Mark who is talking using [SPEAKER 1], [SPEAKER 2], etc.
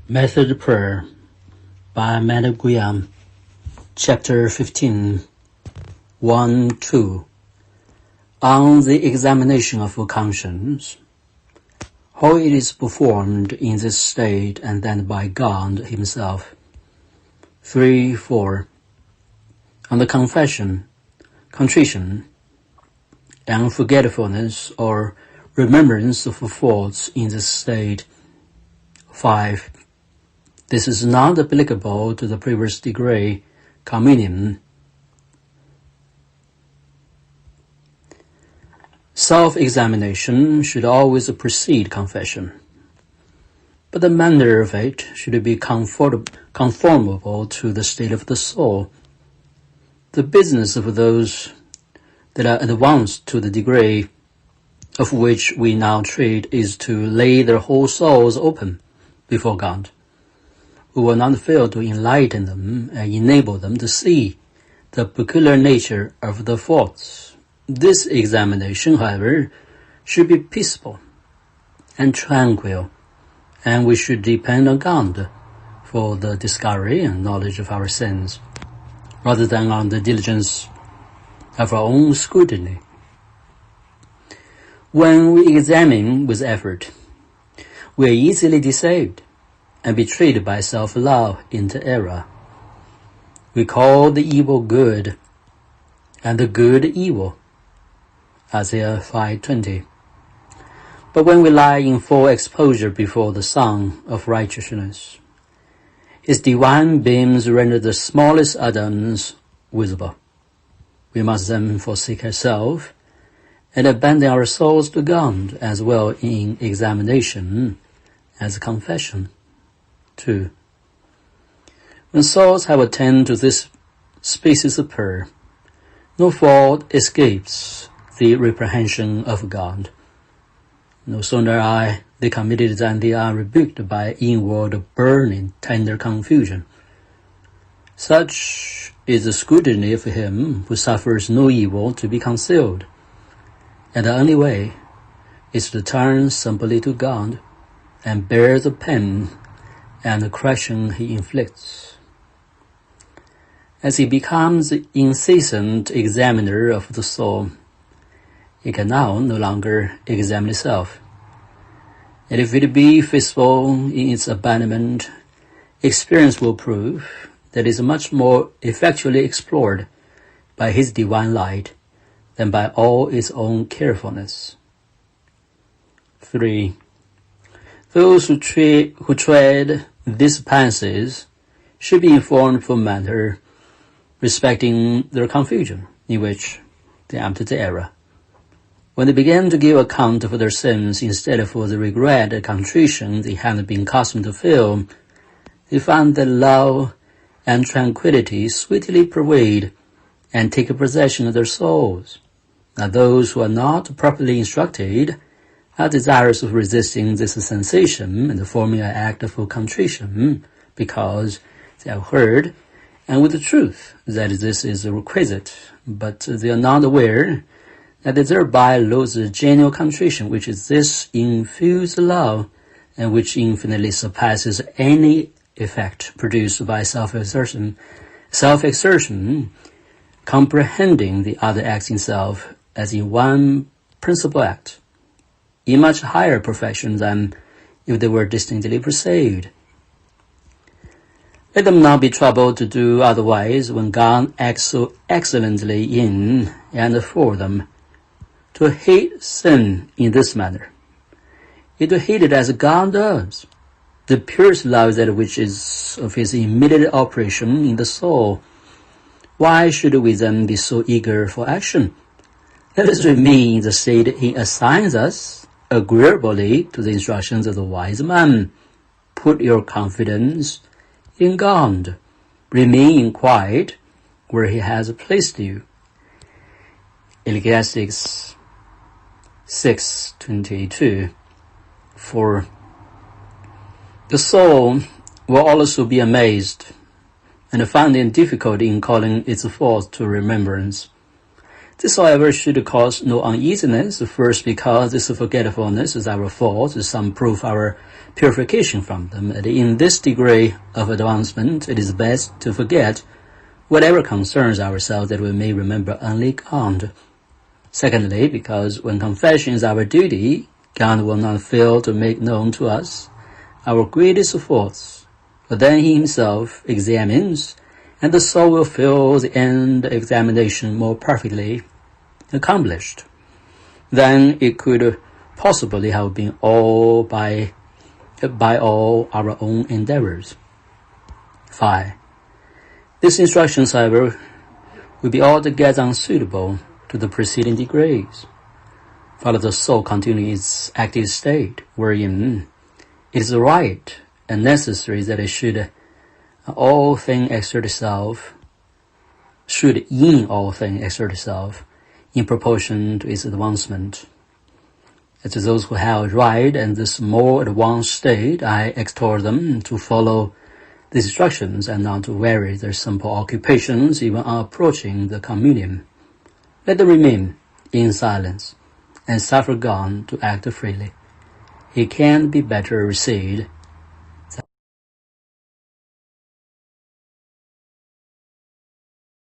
[SPEAKER 1] Method Prayer by Guyon, Chapter 15, 1-2. On the examination of conscience, how it is performed in this state and then by God himself. 3-4. On the confession, contrition, and forgetfulness or remembrance of faults in this state. 5. This is not applicable to the previous degree, communion. Self-examination should always precede confession, but the manner of it should be conformable to the state of the soul. The business of those that are advanced to the degree of which we now treat is to lay their whole souls open before God, who will not fail to enlighten them and enable them to see the peculiar nature of the faults. This examination, however, should be peaceful and tranquil, and we should depend on God for the discovery and knowledge of our sins, rather than on the diligence of our own scrutiny. When we examine with effort, we are easily deceived and betrayed by self-love into error. We call the evil good and the good evil, Isaiah 5:20. But when we lie in full exposure before the sun of righteousness, his divine beams render the smallest atoms visible. We must then forsake ourselves and abandon our souls to God as well in examination as confession. 2. When souls have attained to this species of prayer, no fault escapes the reprehension of God. No sooner are they committed than they are rebuked by inward burning, tender confusion. Such is the scrutiny of him who suffers no evil to be concealed, and the only way is to turn simply to God and bear the pain and the crushing he inflicts. As he becomes the incessant examiner of the soul, he can now no longer examine itself. And if it be faithful in its abandonment, experience will prove that it is much more effectually explored by his divine light than by all its own carefulness. 3. Those who tread these paths should be informed for matter respecting their confusion, in which they emptied the error. When they began to give account for their sins instead of for the regret and contrition they had been accustomed to feel, they found that love and tranquility sweetly pervade and take possession of their souls. Now those who are not properly instructed are desirous of resisting this sensation and forming an act of contrition, because they have heard, and with the truth, that this is requisite, but they are not aware that they thereby lose the genuine contrition, which is this infused love, and which infinitely surpasses any effect produced by self-exertion, comprehending the other acts in self as in one principal act, in much higher perfection than if they were distinctly perceived. Let them not be troubled to do otherwise when God acts so excellently in and for them. To hate sin in this manner is to hate it as God does. The purest love is that which is of his immediate operation in the soul. Why should we then be so eager for action? Let us remain in the state he assigns us, agreeably to the instructions of the wise man. Put your confidence in God. Remain in quiet where he has placed you. Ecclesiastes 6:22. For the soul will also be amazed and find it difficult in calling its faults to remembrance. This, however, should cause no uneasiness, first because this forgetfulness is our fault, some prove our purification from them. And in this degree of advancement, it is best to forget whatever concerns ourselves that we may remember only God. Secondly, because when confession is our duty, God will not fail to make known to us our greatest faults, but then he himself examines, and the soul will feel the end examination more perfectly accomplished than it could possibly have been all by all our own endeavors. 5. These instructions, however, will be altogether unsuitable to the preceding degrees, for the soul continues its active state, wherein it is right and necessary that it should in all things exert itself in proportion to its advancement. As to those who have right and this more advanced state, I exhort them to follow these instructions and not to vary their simple occupations even on approaching the communion. Let them remain in silence and suffer God to act freely. He can be better received